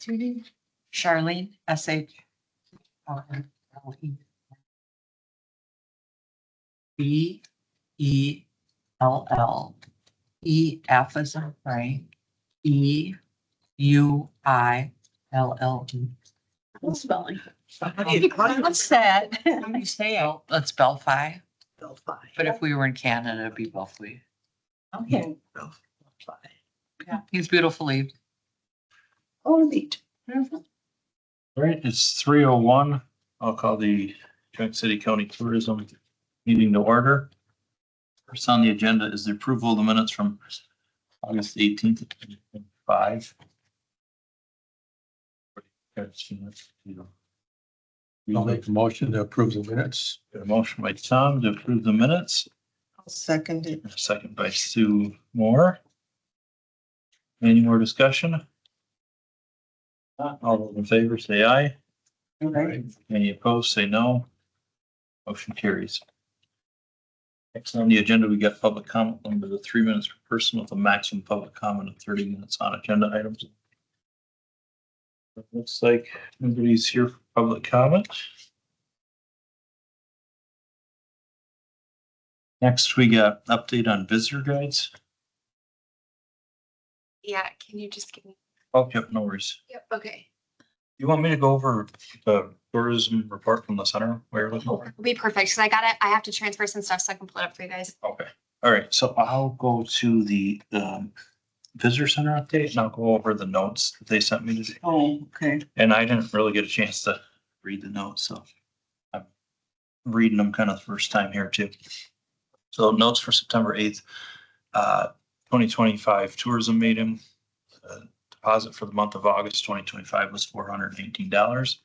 Charlene, SHRLE. BELLEF as in Frank, EUILLE. Spelling. What's that? How do you say it? That's Belfi, Belfi. but if we were in Canada, it'd be Belfi. Okay. Belfi. Yeah, he's beautifully. Oh, neat. All right, it's 3:01. I'll call the Joint City County Tourism meeting to order. First on the agenda is the approval of the minutes from August 18th, 2025. I'll make a motion to approve the minutes. Got a motion by Tom to approve the minutes, I'll second it. a second by Sue Moore. Any more discussion? Not all those in favor, say aye. Right. Any opposed, say no. Motion carries. Next on the agenda, we got public comment limit of 3 minutes per person with a maximum public comment of 30 minutes on agenda items. It looks like nobody's here for public comment. Next, we got update on visitor guides. Yeah, can you just give me? Oh, yep, no worries. Yep. Okay. You want me to go over the tourism report from the center? Where you're looking for? It'll be perfect. So I got it. I have to transfer some stuff so I can pull it up for you guys. Okay, all right, so I'll go to the visitor center update and I'll go over the notes that they sent me today. Oh, okay. And I didn't really get a chance to read the notes, so I'm reading them kind of the first time here too. So notes for September 8th, 2025 tourism meeting. Deposit for the month of August 2025 was $418.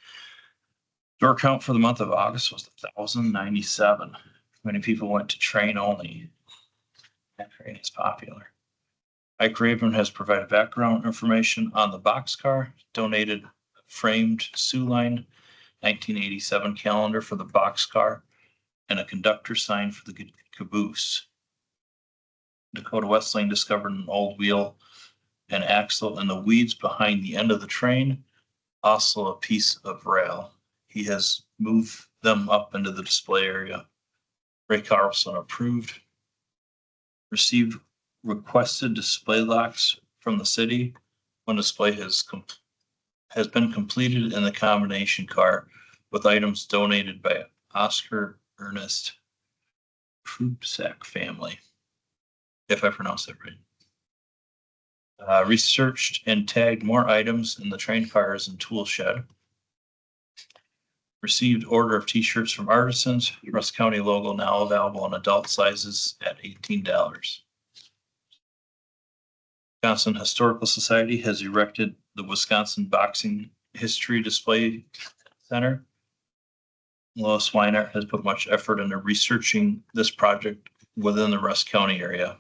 Door count for the month of August was 1,097. Many people went to train only. That train is popular. Ike Raven has provided background information on the boxcar, donated framed Sioux Line 1987 calendar for the boxcar, and a conductor sign for the caboose. Dakota Wesleyan discovered an old wheel and axle in the weeds behind the end of the train, also a piece of rail. He has moved them up into the display area. Ray Carlson approved. Received requested display locks from the city when display has been completed in the combination car with items donated by Oscar Ernest Krupsak family, if I pronounced that right. Researched and tagged more items in the train cars and tool shed. Received order of t-shirts from artisans. Rusk County logo now available in adult sizes at $18. Wisconsin Historical Society has erected the Wisconsin Boxing History Display Center. Lois Weinert has put much effort into researching this project within the Rusk County area.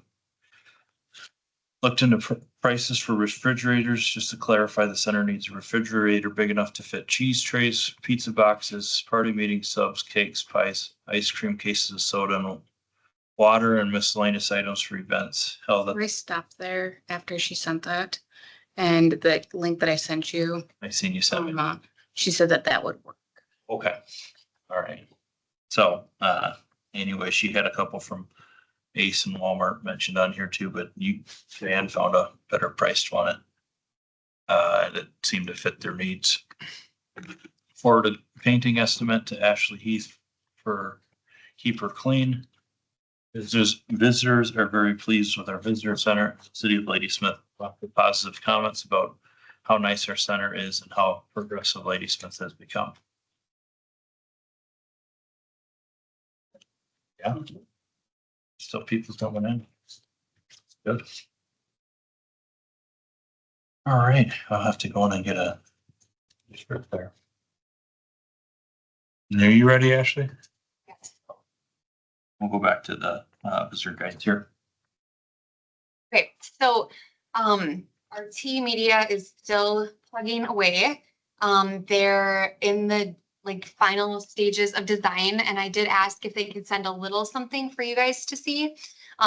Looked into prices for refrigerators. Just to clarify, the center needs a refrigerator big enough to fit cheese trays, pizza boxes, party meeting subs, cakes, pies, ice cream cases of soda, and water and miscellaneous items for events held at. I stopped there after she sent that. And the link that I sent you, I seen you sent me. she said that that would work. Okay, all right. So, anyway, she had a couple from Ace and Walmart mentioned on here too, but Van found a better priced one. That seemed to fit their needs. Forwarded painting estimate to Ashley Heath for Keep Her Clean. Visitors are very pleased with our visitor center. City of Ladysmith, positive comments about how nice our center is and how progressive Ladysmith has become. Yeah. Still people coming in. Good. All right, I'll have to go in and get a script there. Are you ready, Ashley? Yes. We'll go back to the visitor guides here. Great. So our T media is still plugging away. They're in the final stages of design, and I did ask if they could send a little something for you guys to see.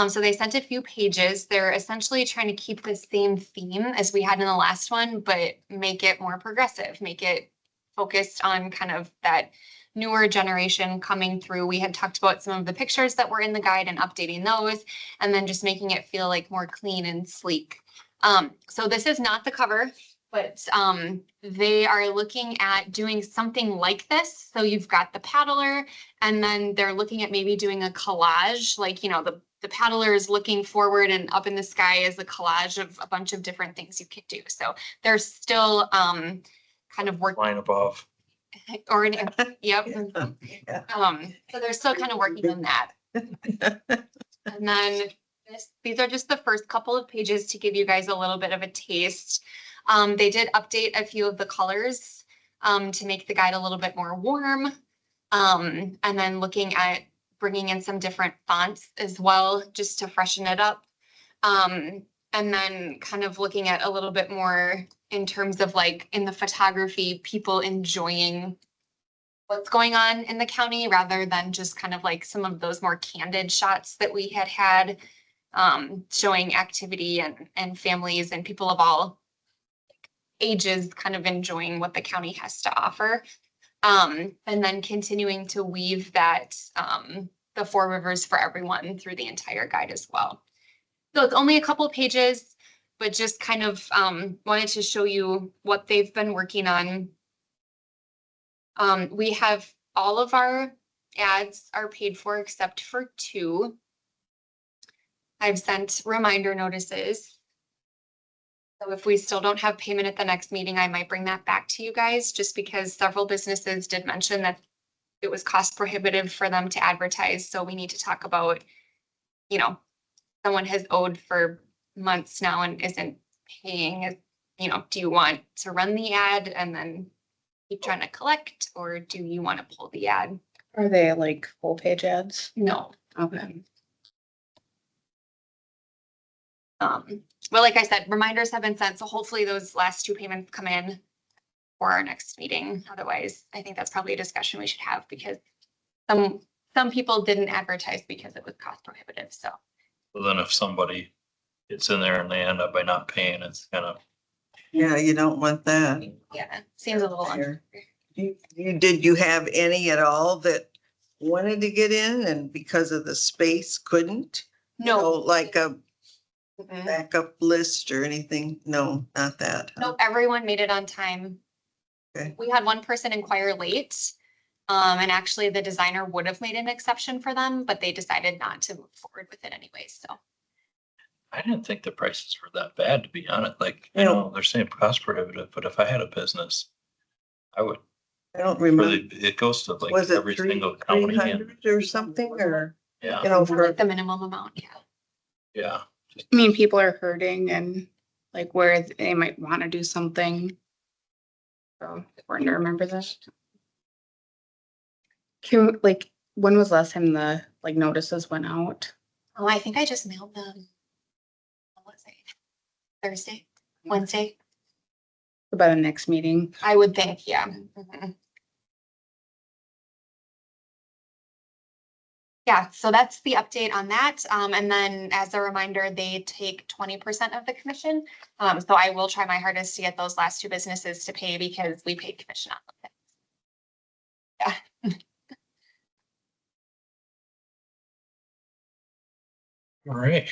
So they sent a few pages. They're essentially trying to keep the same theme as we had in the last one, but make it more progressive, make it focused on kind of that newer generation coming through. We had talked about some of the pictures that were in the guide and updating those, and then just making it feel like more clean and sleek. So this is not the cover, but they are looking at doing something like this. So you've got the paddler, and then they're looking at maybe doing a collage, like, you know, the paddler is looking forward and up in the sky is a collage of a bunch of different things you could do. So they're still kind of working, Line above. or yep. Yeah. So they're still kind of working on that. And then these are just the first couple of pages to give you guys a little bit of a taste. They did update a few of the colors to make the guide a little bit more warm. And then looking at bringing in some different fonts as well, just to freshen it up. And then kind of looking at a little bit more in terms of like in the photography, people enjoying what's going on in the county rather than just kind of like some of those more candid shots that we had showing activity and families and people of all ages kind of enjoying what the county has to offer. And then continuing to weave that the Four Rivers for everyone through the entire guide as well. So it's only a couple pages, but just kind of wanted to show you what they've been working on. We have all of our ads are paid for except for 2. I've sent reminder notices. So if we still don't have payment at the next meeting, I might bring that back to you guys, just because several businesses did mention that it was cost prohibitive for them to advertise. So we need to talk about, you know, someone has owed for months now and isn't paying. You know, do you want to run the ad and then keep trying to collect, or do you want to pull the ad? Are they like full page ads? No. Okay. Well, like I said, reminders have been sent, so hopefully those last 2 payments come in for our next meeting. Otherwise, I think that's probably a discussion we should have, because some people didn't advertise because it was cost prohibitive, so. So then if somebody gets in there and they end up by not paying, it's kind of, Yeah, you don't want that. Yeah, seems a little unfair. Did you have any at all that wanted to get in and because of the space couldn't? You know, No. like a Mm-mm. backup list or anything? No, not that. huh? No, everyone made it on time. Okay. We had one person inquire late. And actually the designer would have made an exception for them, but they decided not to move forward with it anyway, so. I didn't think the prices were that bad, to be honest. Like, you Yeah. know, they're saying cost prohibitive, but if I had a business, I would I don't remember. really, it goes to like Was it every single three county and, hundred or something, or, yeah, you know, for, Like the minimum amount, yeah. yeah. I mean, people are hurting and like where they might want to do something. So important to remember that. Like, when was the last time the like notices went out? Oh, I think I just mailed them. What was it? Thursday, Wednesday, By the next meeting? I would think, yeah. Mhm. Yeah, so that's the update on that. And then as a reminder, they take 20% of the commission. So I will try my hardest to get those last 2 businesses to pay, because we paid commission on them. Yeah. All right.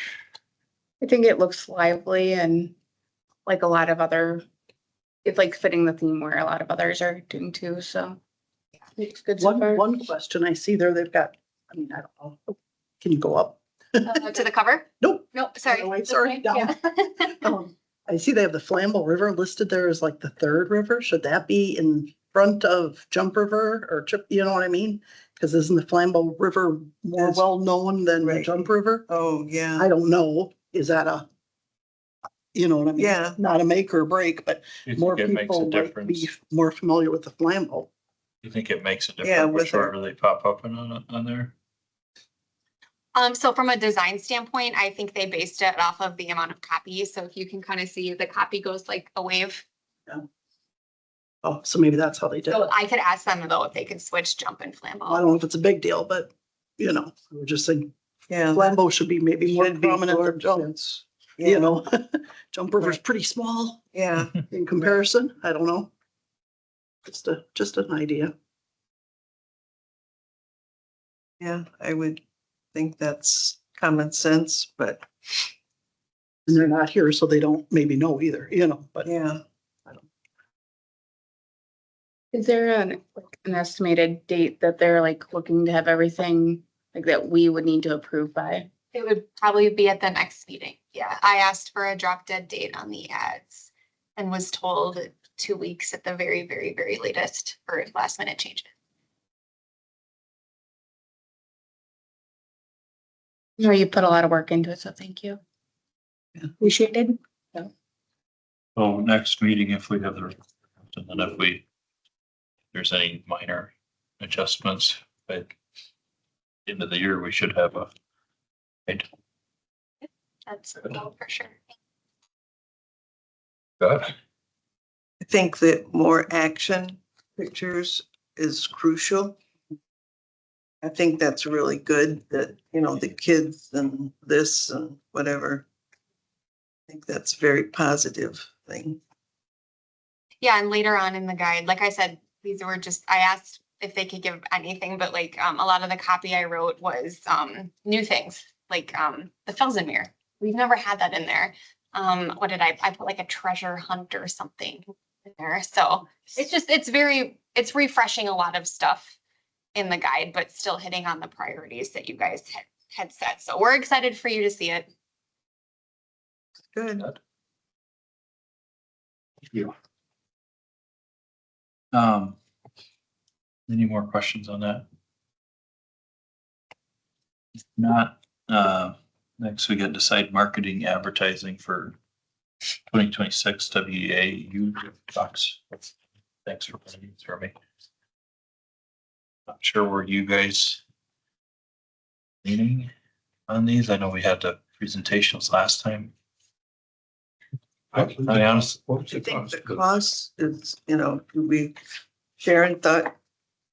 I think it looks lively and like a lot of other, it's like fitting the theme where a lot of others are doing too, so. It's good so far. One question I see there, they've got, I mean, I don't know. Oh, can you go up? To the cover? Nope. Nope, sorry. Oh, wait, This sorry, way? down. Yeah. I see they have the Flambeau River listed there as like the 3rd river. Should that be in front of Jump River or Chip, you know what I mean? Because isn't the Flambeau River more Yes. well-known than the Right. Jump River? oh, yeah. I don't know. Is that a, you know what I mean? Yeah. Not a make or break, but You more think it makes a people might be difference? more familiar with the Flambeau. You think it makes a Yeah, difference with which her. order they pop up on there? So from a design standpoint, I think they based it off of the amount of copy. So if you can kind of see, the copy goes like a wave. Oh, so maybe that's how they did So it. I could ask them though if they could switch Jump and I Flambeau. don't know if it's a big deal, but you know, I would just think Yeah. Flambeau should be maybe more Should be prominent more than Jump, since- you Yeah, know? Jump River's Right. pretty small yeah, in comparison. I don't know. Just an idea. yeah, I would think that's common sense, but And they're not here, so they don't maybe know either, you know, but yeah. Is there like, an estimated date that they're like looking to have everything like that we would need to approve by? It would probably be at the next meeting. Yeah, I asked for a drop dead date on the ads and was told 2 weeks at the very, very, very latest for last minute changes. No, you put a lot of work into it, so thank you. Appreciated. So next meeting, if we have the, and then if there's any minor adjustments, but end of the year, we should have a. That's for sure. Good. I think that more action pictures is crucial. I think that's really good that, you know, the kids and this and whatever. I think that's a very positive thing. Yeah, and later on in the guide, like I said, these were just, I asked if they could give anything, but like a lot of the copy I wrote was new things, like the Felsenmeer. We've never had that in there. What did I put like a treasure hunt or something in there. So it's refreshing a lot of stuff in the guide, but still hitting on the priorities that you guys had set. So we're excited for you to see it. Good. Yeah. Any more questions on that? If not, next we get decide marketing advertising for 2026 WEAU Fox. Thanks for putting these for me. Not sure where you guys leaning on these. I know we had the presentations last time. I honestly, I think the cost is, you know, Sharon thought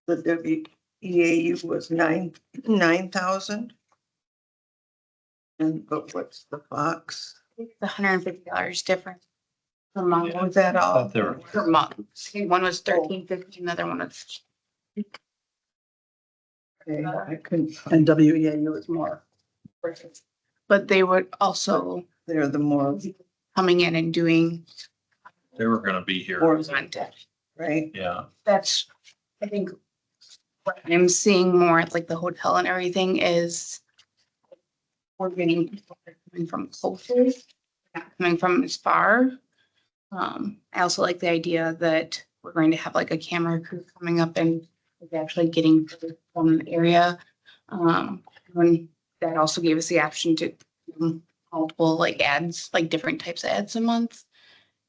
the WEAU was 9,000. But what's the Fox? It's $150 difference per month. Was that all? thought they were- Per month. One was $13.50, another one was. Okay, I couldn't, and WEAU is more. But they would also they're the more, coming in and doing they were gonna be here. Or- content. right? Yeah, That's, I think, what I'm seeing more at like the hotel and everything is we're getting people that are coming from closer, not coming from as far. I also like the idea that we're going to have like a camera crew coming up and actually getting from the area. When that also gave us the option to do multiple like ads, like different types of ads a month.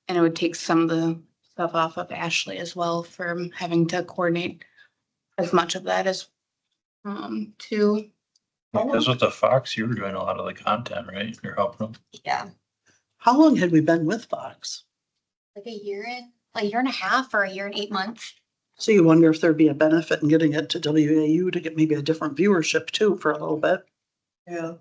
And it would take some of the stuff off of Ashley as well from having to coordinate as much of that as to. because with the Fox, you were doing a lot of the content, right? You're helping them. Yeah, How long had we been with Fox? like a year and a half or a year and 8 months. So you wonder if there'd be a benefit in getting it to WAU to get maybe a different viewership too for a little bit. Yeah.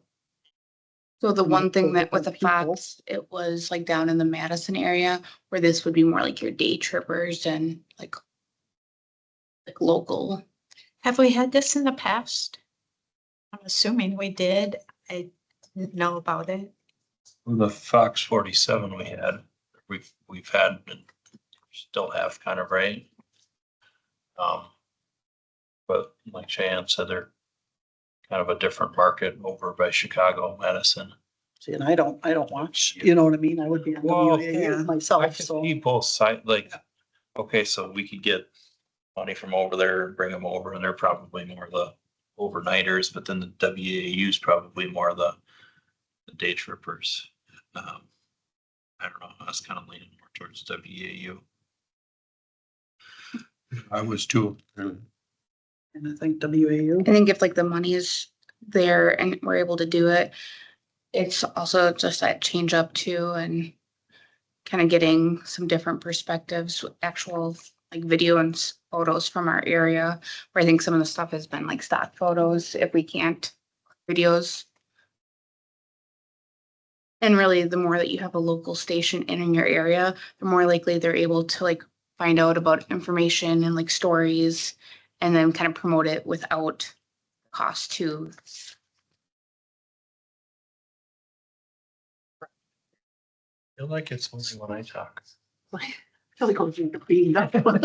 So the one thing that with the Different people. Fox, it was like down in the Madison area where this would be more like your day trippers and like local. Have we had this in the past? I'm assuming we did. I didn't know about it. The Fox 47 we had, we've had and still have kind of, right? But like Cheyenne said, they're kind of a different market over by Chicago, Madison. See, and I don't watch, you know what I mean? I would be on Well, WAU yeah. I myself, can so. see both sides, like, okay, so we could get money from over there and bring them over, and they're probably more the overnighters, but then the WAU is probably more the day trippers. I don't know, I was kind of leaning more towards WAU. I was too. And I think WAU. I think if like the money is there and we're able to do it, it's also just that change up too and kind of getting some different perspectives, actual like video and photos from our area, where I think some of the stuff has been like stock photos. If we can't videos, And really, the more that you have a local station in your area, the more likely they're able to like find out about information and like stories and then kind of promote it without cost to. I feel like it's only when I talk. I feel like I'm being cleaned up. I wanted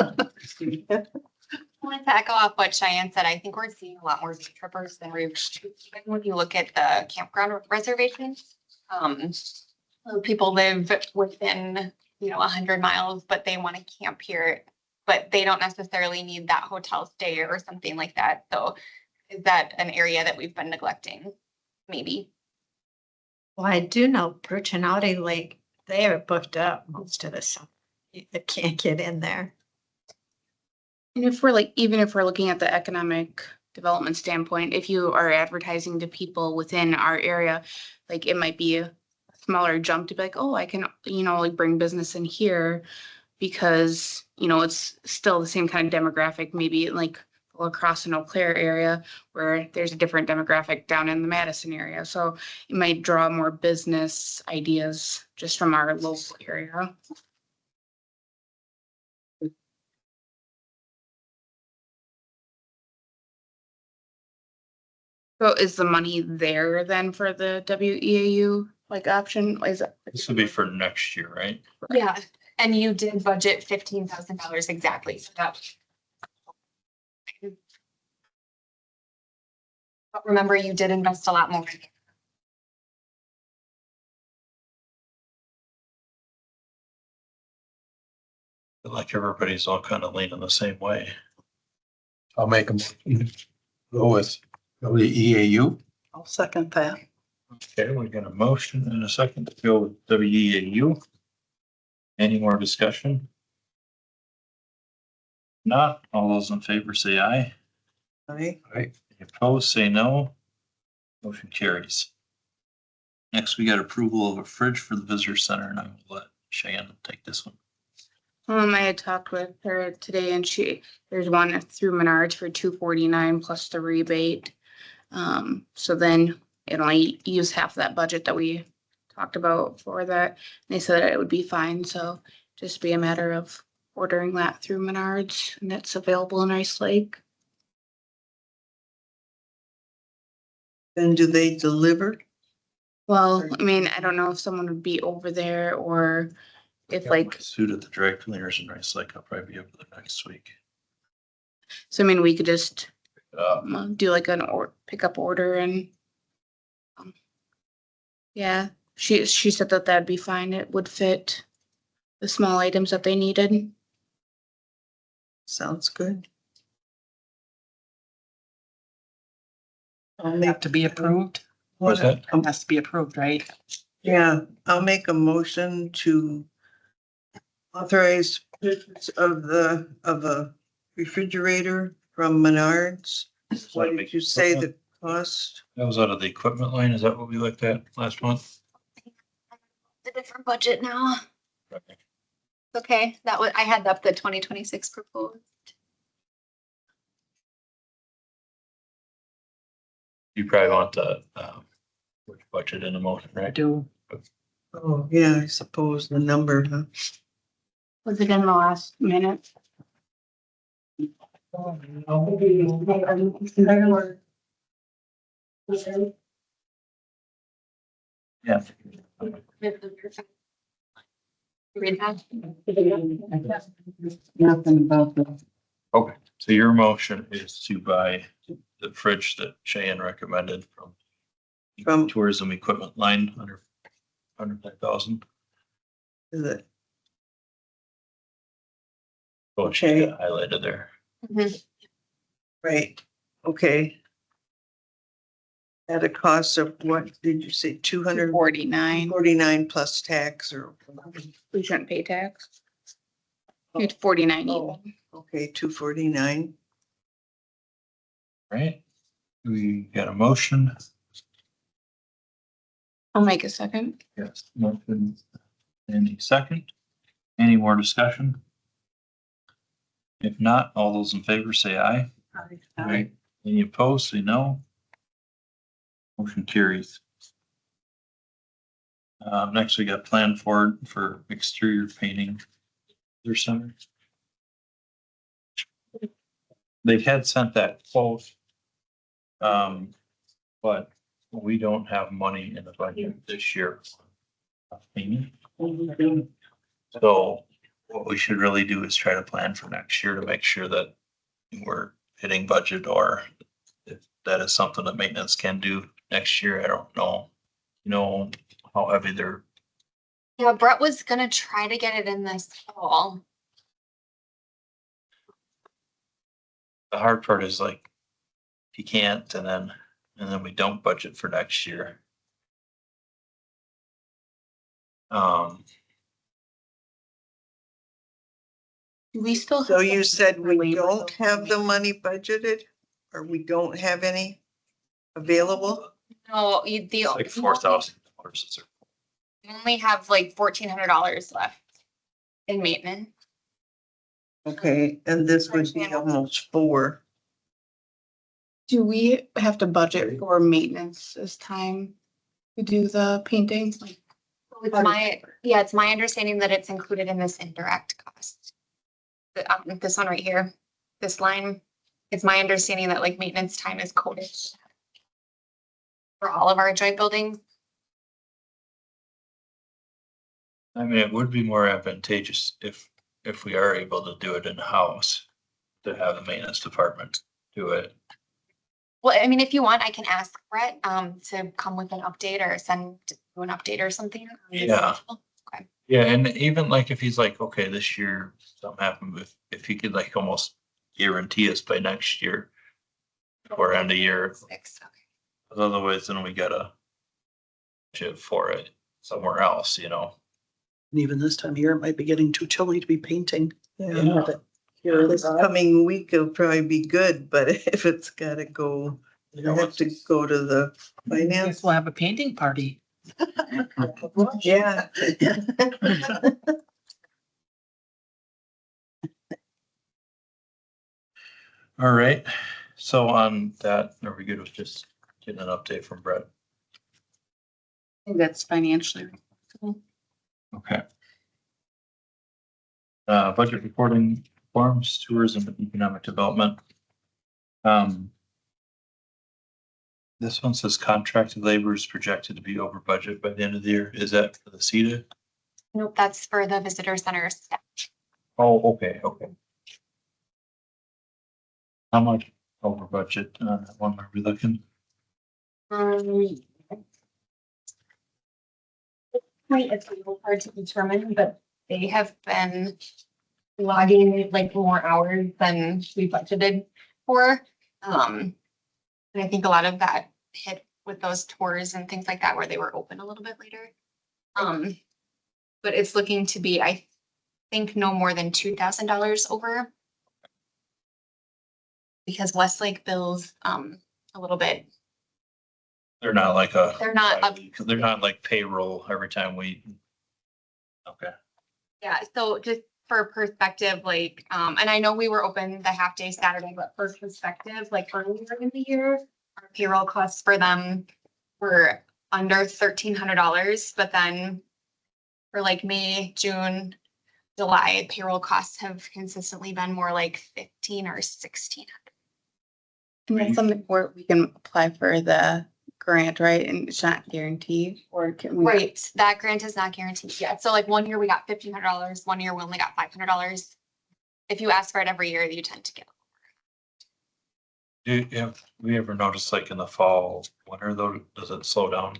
to echo off what Cheyenne said. I think we're seeing a lot more day trippers than we've, even when you look at the campground reservations. People live within, 100 miles, but they want to camp here, but they don't necessarily need that hotel stay or something like that. So is that an area that we've been neglecting? Maybe. Well, I do know Burchinotti Lake, they are booked up most of the summer. You can't get in there. And if we're like, even if we're looking at the economic development standpoint, if you are advertising to people within our area, like it might be a smaller jump to be like, oh, I can, like bring business in here because, it's still the same kind of demographic, maybe like across an Eau Claire area where there's a different demographic down in the Madison area. So it might draw more business ideas just from our local area. So is the money there then for the WEAU like option? Is it? This would be for next year, right? Yeah, and you did budget $15,000 exactly, so that. But remember, you did invest a lot more. Feel like everybody's all kind of leaning the same way. I'll make a motion. Go with WEAU. I'll second that. Okay, we got a motion and a second to go with WEAU. Any more discussion? Not, all those in favor say aye. Right? Any opposed, say no. Motion carries. Next, we got approval of a fridge for the visitor center, and I will let Cheyenne take this one. I had talked with her today and there's one through Menards for $249 plus the rebate. So then it only use half that budget that we talked about for that. And they said it would be fine, so just be a matter of ordering that through Menards and it's available in Ice Lake. And do they deliver? Well, I mean, I don't know if someone would be over there or if like, Suit at the dry cleaners in Rice Lake, I'll probably be over there next week. so I mean, we could just Uh, do like an pickup order and yeah, she said that that'd be fine. It would fit the small items that they needed. Sounds good. They have to be approved. What's that? It has to be approved, right? Yeah, I'll make a motion to authorize purchase of a refrigerator from Menards. What did you say the cost? That was out of the equipment line. Is that what we looked at last month? The different budget now. Okay, that was, I had up the 2026 proposed. You probably want the, which budget in a motion, I right? do. Oh, yeah, I suppose the number, huh? Was it in the last minute? Yeah. Read that. Nothing about the. Okay, so your motion is to buy the fridge that Cheyenne recommended from tourism equipment line under 5,000. Is it? Oh, she Okay. got highlighted there. Right, okay. At a cost of what did you say, 49. 249 plus tax or? We shouldn't pay tax. It's 49 Oh. even. Okay, 249. Right? We got a motion. I'll make a second. Yes. Motion and a second. Any more discussion? If not, all those in favor say aye. Aye. Any opposed, say no. Motion carries. Next we got plan for exterior painting. Their summer. They had sent that quote. But we don't have money in the budget this year. Painting. So what we should really do is try to plan for next year to make sure that we're hitting budget, or if that is something that maintenance can do next year. I don't know. You know, how heavy they're, Yeah, Brett was gonna try to get it in this fall. the hard part is like, he can't, and then we don't budget for next year. Do we still? So have you to- said we labor don't though? have the money budgeted, or we don't have any available? No, It's like $4,000. You only have like $1,400 left in maintenance. Okay, and this would be almost 4. Do we have to budget for maintenance this time to do the painting? Like, It's it's my understanding that it's included in this indirect cost. This one right here, this line, it's my understanding that like maintenance time is coded for all of our joint buildings. I mean, it would be more advantageous if we are able to do it in-house, to have the maintenance department do it. Well, I mean, if you want, I can ask Brett, to come with an update or send you an update or something. Yeah. Yeah, and even like if he's like, okay, this year something happened, if he could like almost guarantee us by next year or end of year, Six, okay. 'cause otherwise then we gotta budget for it somewhere else, you know? And even this time of year, it might be getting too chilly to be painting. Yeah. Here, This coming week will probably be good, but if it's gotta go, I have to go to the finance. We'll have a painting party. Yeah. All right, so on that, are we good with just getting an update from Brett? I think that's financially responsible. Okay. Budget reporting, farms, tourism, and economic development. This one says contracted labor is projected to be over budget by the end of the year. Is that for the CETA? Nope, that's for the visitor center staff. Oh, okay, okay. How much over budget on that one are we looking? Point, it's a little hard to determine, but they have been logging like more hours than we budgeted for. And I think a lot of that hit with those tours and things like that where they were open a little bit later. But it's looking to be, I think, no more than $2,000 over. Because Westlake bills a little bit. They're not like a. They're not up. They're not like payroll every time we. Okay. Yeah, so just for perspective, like, and I know we were open the half day Saturday, but for perspective, like earlier in the year, our payroll costs for them were under $1,300, but then for like May, June, July, payroll costs have consistently been more like 15 or 16. And that's something where we can apply for the grant, right? And it's not guaranteed, or can we? Right, that grant is not guaranteed yet. So like 1 year we got $1,500, 1 year we only got $500. If you ask for it every year, you tend to get. Have we ever noticed like in the fall, winter though, does it slow down?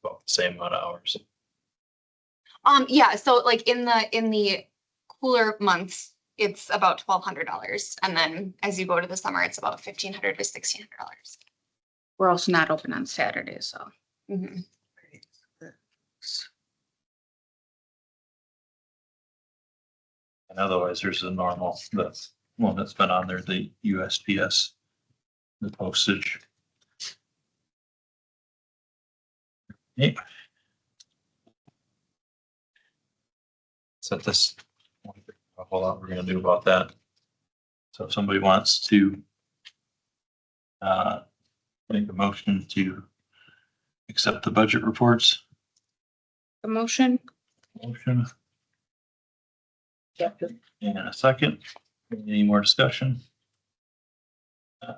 About the same amount of hours. Yeah, so like in the cooler months, it's about $1,200. And then as you go to the summer, it's about $1,500 to $1,600. We're also not open on Saturdays, so. Mhm. And otherwise, there's the normal, the one that's been on there, the USPS, the postage. Yep. So this, a whole lot we're gonna do about that. So if somebody wants to make a motion to accept the budget reports, The motion. Motion and a second. Any more discussion?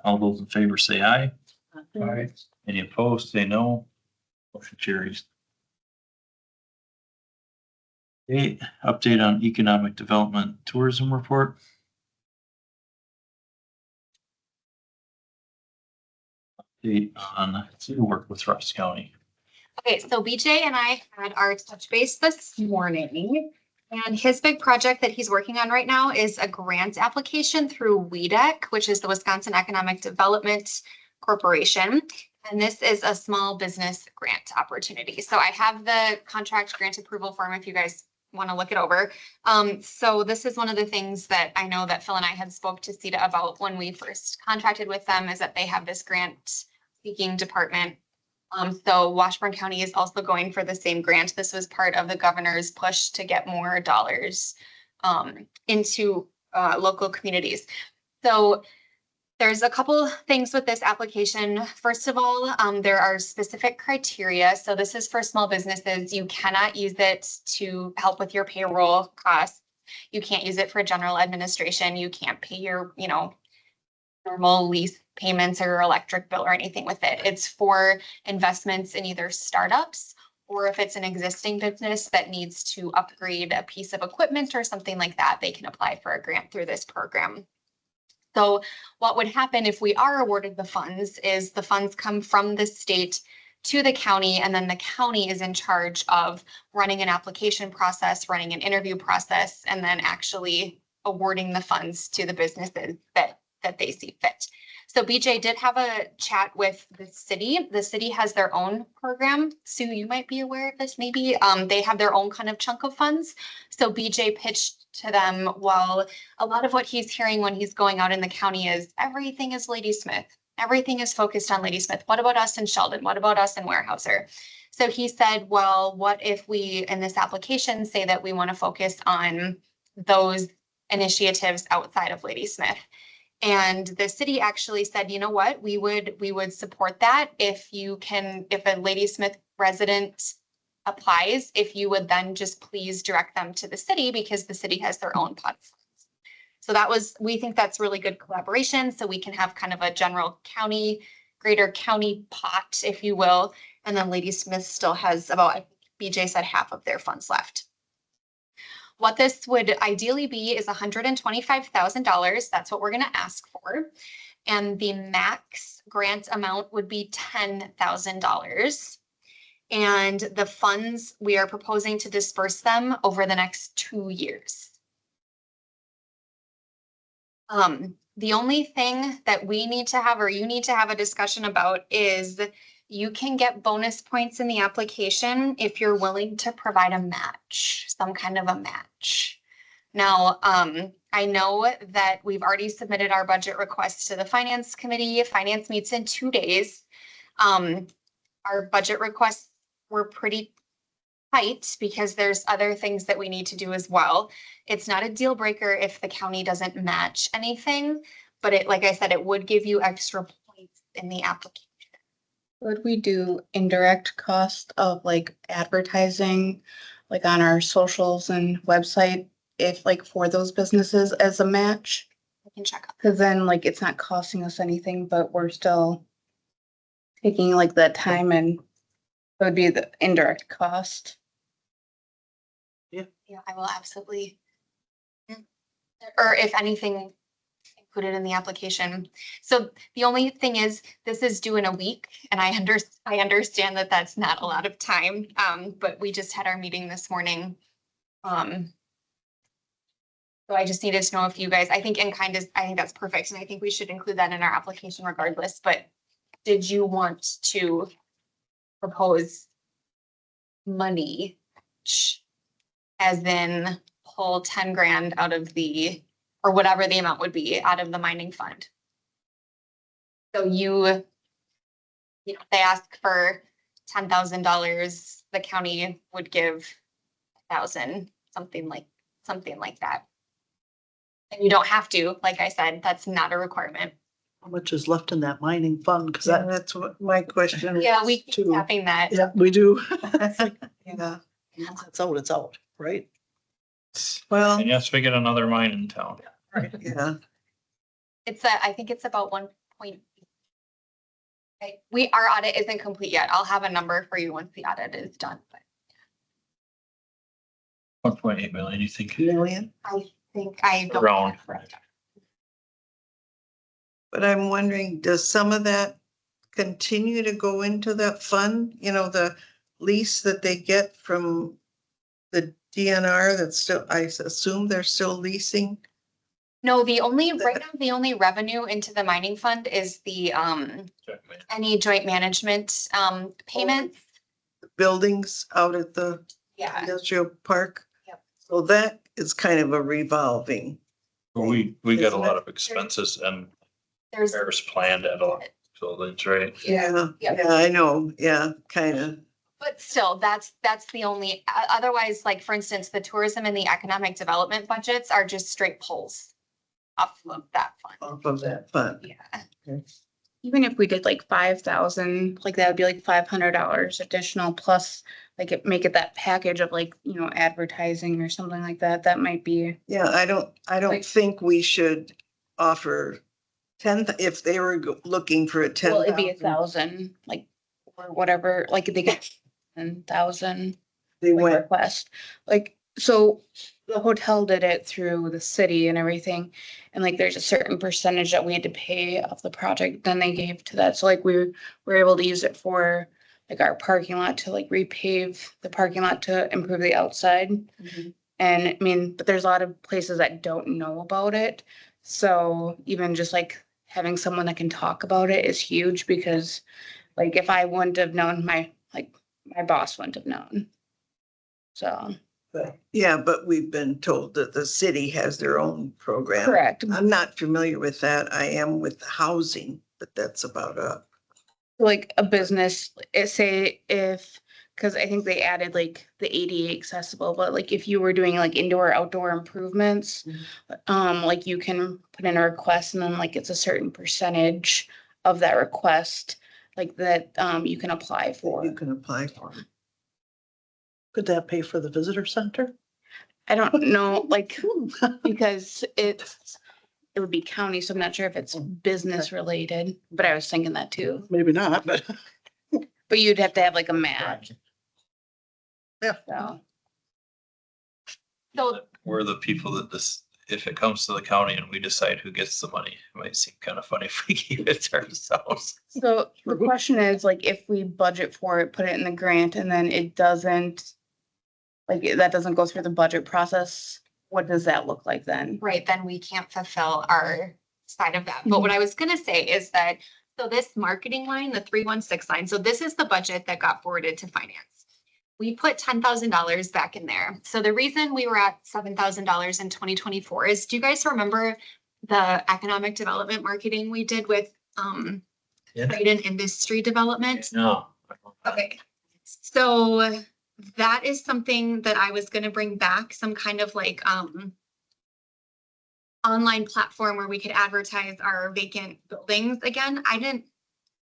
All those in favor say aye. Aye. Any opposed, say no. Motion carries. Okay, update on economic development tourism report. Update on work with Russ County. Okay, so BJ and I had our touch base this morning. And his big project that he's working on right now is a grant application through WEDC, which is the Wisconsin Economic Development Corporation. And this is a small business grant opportunity. So I have the contract grant approval form if you guys want to look it over. So this is one of the things that I know that Phil and I had spoke to CETA about when we first contracted with them, is that they have this grant seeking department. So Washburn County is also going for the same grant. This was part of the governor's push to get more dollars into local communities. So there's a couple things with this application. First of all, there are specific criteria. So this is for small businesses. You cannot use it to help with your payroll costs. You can't use it for general administration. You can't pay your, normal lease payments or electric bill or anything with it. It's for investments in either startups, or if it's an existing business that needs to upgrade a piece of equipment or something like that, they can apply for a grant through this program. So what would happen if we are awarded the funds is the funds come from the state to the county, and then the county is in charge of running an application process, running an interview process, and then actually awarding the funds to the businesses that they see fit. So BJ did have a chat with the city. The city has their own program. Sue, you might be aware of this maybe. They have their own kind of chunk of funds. So BJ pitched to them, well, a lot of what he's hearing when he's going out in the county is everything is Ladysmith. Everything is focused on Ladysmith. What about us in Sheldon? What about us in Weyerhaeuser? So he said, well, what if we in this application say that we want to focus on those initiatives outside of Ladysmith? And the city actually said, you know what, we would support that if a Ladysmith resident applies, if you would then just please direct them to the city, because the city has their own pot funds. So we think that's really good collaboration. So we can have kind of a general greater county pot, if you will. And then Ladysmith still has about, BJ said, half of their funds left. What this would ideally be is $125,000. That's what we're going to ask for. And the max grant amount would be $10,000. And the funds, we are proposing to disperse them over the next 2 years. The only thing that we need to have, or you need to have a discussion about, is you can get bonus points in the application if you're willing to provide a match, some kind of a match. Now, I know that we've already submitted our budget request to the finance committee. Finance meets in 2 days. Our budget requests were pretty tight because there's other things that we need to do as well. It's not a deal breaker if the county doesn't match anything, but like I said, it would give you extra points in the application. Would we do indirect cost of like advertising, like on our socials and website, if like for those businesses as a match? I can check up. Cause then like it's not costing us anything, but we're still taking like that time, and it would be the indirect cost. Yeah, I will absolutely. Or if anything, included in the application. So the only thing is, this is due in a week, and I understand that that's not a lot of time, but we just had our meeting this morning. So I just needed to know if you guys, I think that's perfect, and I think we should include that in our application regardless, but did you want to propose money as in pull 10 grand out of or whatever the amount would be out of the mining fund? So they ask for $10,000, the county would give 1,000, something like that. And you don't have to, like I said, that's not a requirement. How much is left in that mining fund? Cause Yeah, that, that's what my question. Yeah, we keep too. tapping that. yeah, we do. Yeah, Once it's out, it's out, right? Well, And yes, we get another mine in town. yeah, I think it's about 1 point. Our audit isn't complete yet. I'll have a number for you once the audit is done, but 1.8 million, you think? million. I think I don't. Around. But I'm wondering, does some of that continue to go into that fund? You know, the lease that they get from the DNR that's still, I assume they're still leasing? No, right now, the only revenue into the mining fund is the, any joint management, payments. Buildings out at the Yeah, industrial park? Yep. So that is kind of a revolving. We got a Isn't lot it? of expenses and there's, repairs planned at all buildings, right? Yeah, Yep. yeah, I know, yeah, kind of. but still, that's the only, otherwise, like, for instance, the tourism and the economic development budgets are just straight pulls off of that fund. Off of that fund. Yeah. Even if we did like 5,000, like that would be like $500 additional plus, like make it that package of like, you know, advertising or something like that. That might be, Yeah, I don't Like- think we should offer if they were looking for a well, it'd be 10,000. 1,000, like, or whatever, like they get 10,000 They like went, request. Like, so the hotel did it through the city and everything. And like, there's a certain percentage that we had to pay off the project, then they gave to that. So like, we were able to use it for like our parking lot to like repave the parking lot to improve the outside. Mhm. And I mean, but there's a lot of places that don't know about it. So even just like having someone that can talk about it is huge because like if I wouldn't have known, my boss wouldn't have known. So, but we've been told that the city has their own program. correct. I'm not familiar with that. I am with the housing, but that's about it. Like a business, say if, because I think they added like the ADA accessible, but like if you were doing like indoor, outdoor improvements, like you can put in a request and then like it's a certain percentage of that request, like that, you can apply That for. you can apply for. Could that pay for the visitor center? I don't know, like, because it would be county, so I'm not sure if it's business related, but I was thinking that too. Maybe not, but But you'd have to have like a match. Yeah. So, So We're the people that if it comes to the county and we decide who gets the money, it might seem kind of funny if we keep it to ourselves. so the question is like, if we budget for it, put it in the grant and then it doesn't, like, that doesn't go through the budget process, what does that look like then? right, then we can't fulfill our side of that. But what I was gonna say is that, so this marketing line, the 316 line, so this is the budget that got forwarded to finance. We put $10,000 back in there. So the reason we were at $7,000 in 2024 is, do you guys remember the economic development marketing we did with Yeah. trade and industry development? No. Okay, so that is something that I was gonna bring back, some kind of like, online platform where we could advertise our vacant buildings again.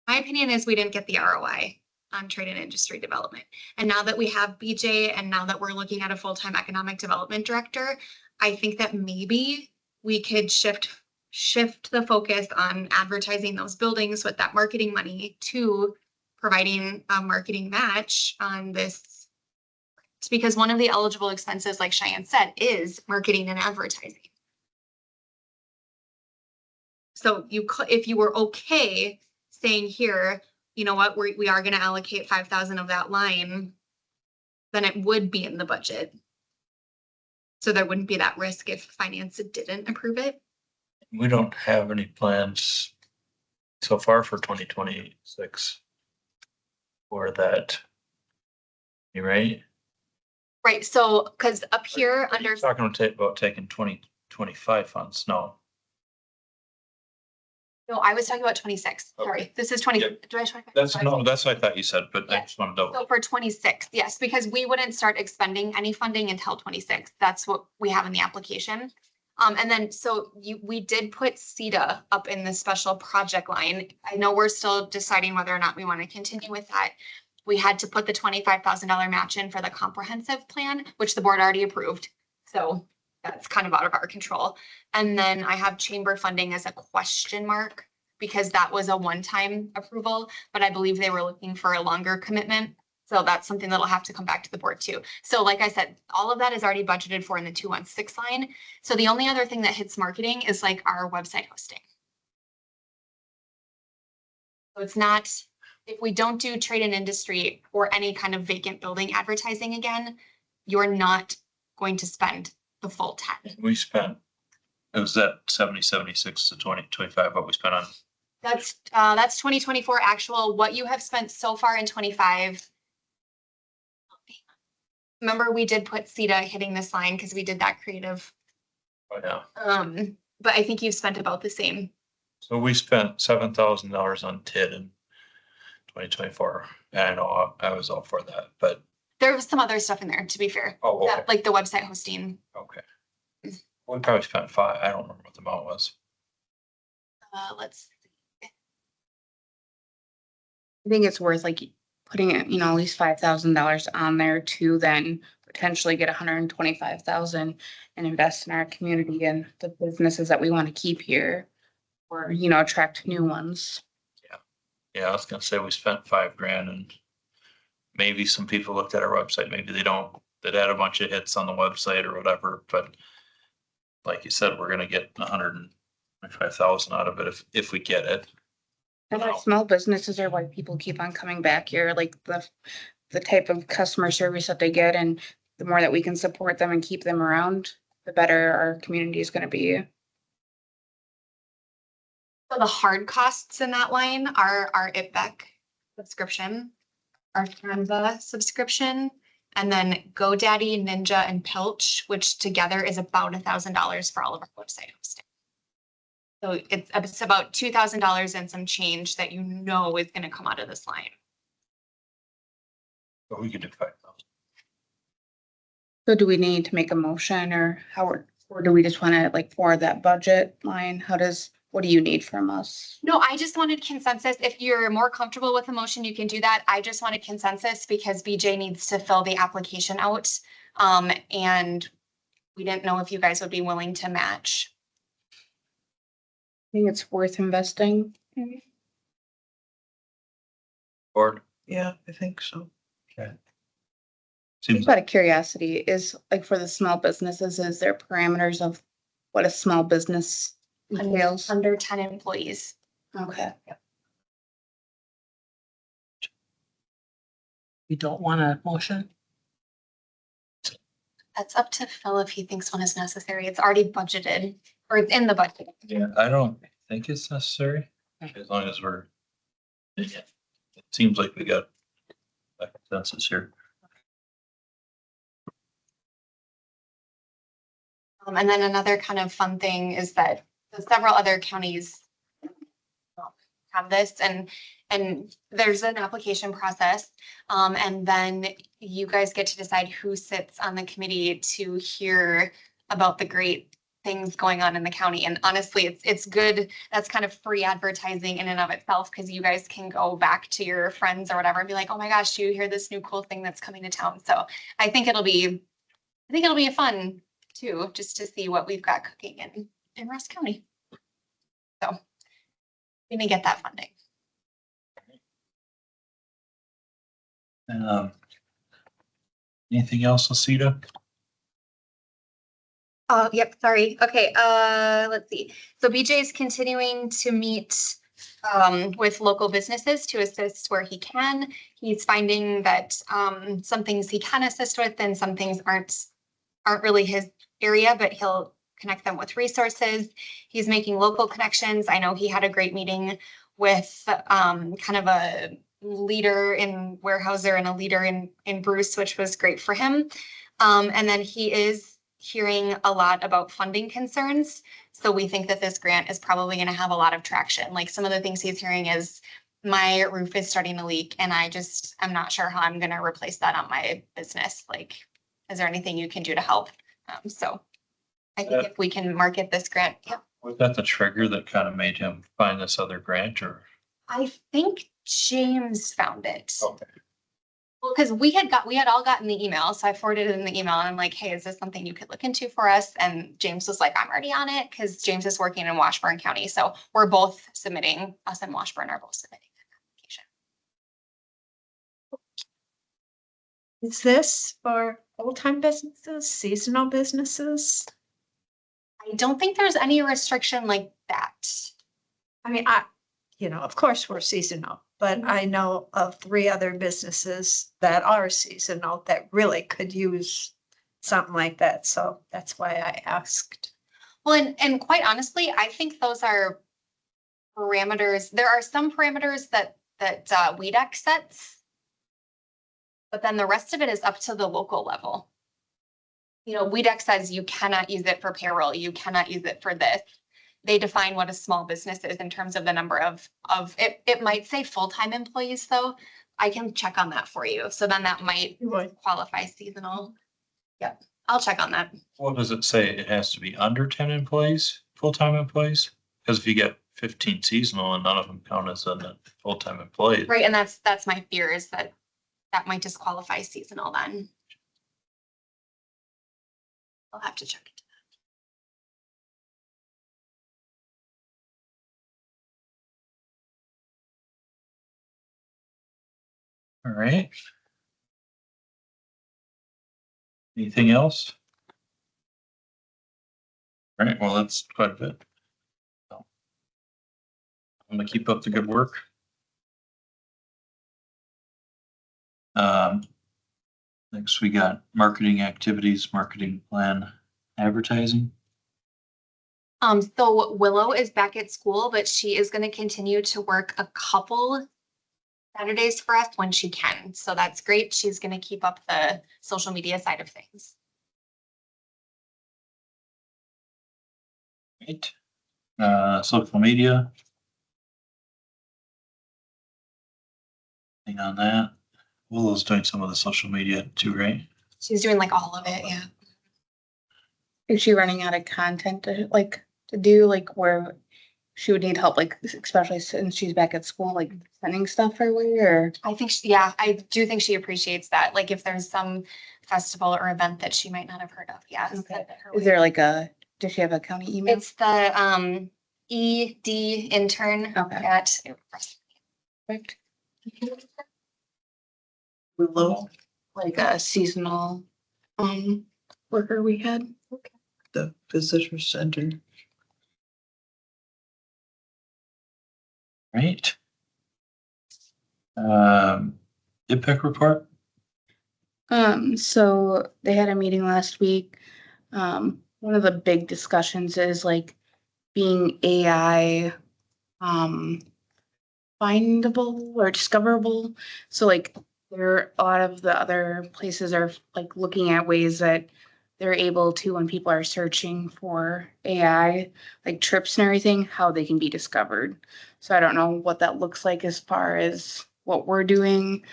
My opinion is we didn't get the ROI on trade and industry development. And now that we have BJ and now that we're looking at a full-time economic development director, I think that maybe we could shift the focus on advertising those buildings with that marketing money to providing a marketing match on this. Because one of the eligible expenses, like Cheyenne said, is marketing and advertising. So you could, if you were okay saying here, you know what, we are gonna allocate 5,000 of that line, then it would be in the budget. So there wouldn't be that risk if finance didn't approve it. We don't have any plans so far for 2026 for that. You right? Right, so, cause up here under, Talking about taking 2025 funds, no. no, I was talking about 26, sorry, Okay. this is 20. Yeah. Do I 25? That's what I thought you said, but I Yeah. just want to double. So for 26, yes, because we wouldn't start expending any funding until 26. That's what we have in the application. And then, so we did put CETA up in the special project line. I know we're still deciding whether or not we want to continue with that. we had to put the $25,000 match in for the comprehensive plan, which the board already approved. So that's kind of out of our control. And then I have chamber funding as a question mark because that was a one-time approval, but I believe they were looking for a longer commitment. So that's something that'll have to come back to the board too. So like I said, all of that is already budgeted for in the 216 line. So the only other thing that hits marketing is like our website hosting. So it's not, if we don't do trade and industry or any kind of vacant building advertising again, you're not going to spend the full 10. We spent, it was that 76 to 25, what we spent on. That's 2024 actual. What you have spent so far in 25. Remember, we did put CETA hitting this line because we did that creative. Oh, yeah. But I think you've spent about the same. So we spent $7,000 on TID in 2024. And I know I was all for that, but There was some other stuff in there, to be fair, oh, okay, that, like the website hosting. okay. We probably spent 5. I don't remember what the amount was. Let's see. I think it's worth like putting it, you know, at least $5,000 on there to then potentially get 125,000 and invest in our community and the businesses that we want to keep here. Or, you know, attract new ones. Yeah, I was gonna say we spent $5,000 and maybe some people looked at our website, maybe they don't, that had a bunch of hits on the website or whatever, but like you said, we're gonna get 125,000 out of it if we get it. And our Wow. small businesses are why people keep on coming back here, like the type of customer service that they get, and the more that we can support them and keep them around, the better our community is gonna be. So the hard costs in that line are our IPVEC subscription, our Canva subscription, and then GoDaddy, Ninja, and Pilch, which together is about $1,000 for all of our website hosting. So it's about $2,000 and some change that you know is gonna come out of this line. But we could do 5,000. So do we need to make a motion or or do we just wanna like for that budget line? What do you need from us? No, I just wanted consensus. If you're more comfortable with the motion, you can do that. I just wanted consensus because BJ needs to fill the application out. And we didn't know if you guys would be willing to match. I think it's worth investing. Board, Yeah, I think so. seems Just out of curiosity, is like for the small businesses, is there parameters of what a small business entails? Under 10 employees. Okay. You don't want a motion? That's up to Phil if he thinks one is necessary. It's already budgeted or it's in the budget. yeah, I don't think it's necessary, as long as we're, it seems like we got a consensus here. And then another kind of fun thing is that several other counties have this and there's an application process. And then you guys get to decide who sits on the committee to hear about the great things going on in the county. And honestly, it's good. That's kind of free advertising in and of itself because you guys can go back to your friends or whatever and be like, oh my gosh, you hear this new cool thing that's coming to town. So I think it'll be a fun too, just to see what we've got cooking in Ross County. So we're gonna get that funding. Anything else, Lucita? Oh, yep, sorry. Okay, let's see. So BJ is continuing to meet with local businesses to assist where he can. He's finding that some things he can assist with and some things aren't really his area, but he'll connect them with resources. He's making local connections. I know he had a great meeting with kind of a leader in Weyerhaeuser and a leader in Bruce, which was great for him. And then he is hearing a lot about funding concerns. So we think that this grant is probably going to have a lot of traction. Like some of the things he's hearing is my roof is starting to leak and I'm not sure how I'm going to replace that on my business. Like, is there anything you can do to help? So I think if we can market this grant, yeah. Was that the trigger that kind of made him find this other grant or? I think James found it. Okay. Well, because we had all gotten the email, so I forwarded it in the email and I'm like, hey, is this something you could look into for us? And James was like, I'm already on it because James is working in Washburn County. So we're both submitting, us and Washburn are both submitting an application. Is this for full-time businesses, seasonal businesses? I don't think there's any restriction like that. I mean, of course, we're seasonal, but I know of 3 other businesses that are seasonal that really could use something like that. So that's why I asked. Well, and quite honestly, I think those are parameters. There are some parameters that WEDC sets. But then the rest of it is up to the local level. WEDC says you cannot use it for payroll. You cannot use it for this. They define what a small business is in terms of the number of it. It might say full-time employees though. I can check on that for you. So then that might qualify seasonal. Yep, I'll check on that. What does it say? It has to be under 10 employees, full-time employees? Because if you get 15 seasonal and none of them count as a full-time employee. Right, and that's my fear is that might disqualify seasonal then. I'll have to check into All right. Anything else? All right, well, that's quite a bit. So, I'm gonna keep up the good work. Next we got marketing activities, marketing plan, advertising. So Willow is back at school, but she is going to continue to work a couple Saturdays for us when she can. So that's great. She's going to keep up the social media side of things. Right. Social media. Thing on that. Willow's doing some of the social media too, right? She's doing like all of it. Yeah. Is she running out of content to do where she would need help, especially since she's back at school, sending stuff her way or? I think, I do think she appreciates that. Like if there's some festival or event that she might not have heard of. Yeah. Okay. send it her Is way. there does she have a county email? It's the ED intern Okay. at. Perfect. Willow, Like a seasonal worker we had. the visitor center. Right. IPEC report. So they had a meeting last week. One of the big discussions is being AI findable or discoverable. So there a lot of the other places are looking at ways that they're able to, when people are searching for AI, trips and everything, how they can be discovered. So I don't know what that looks like as far as what we're doing.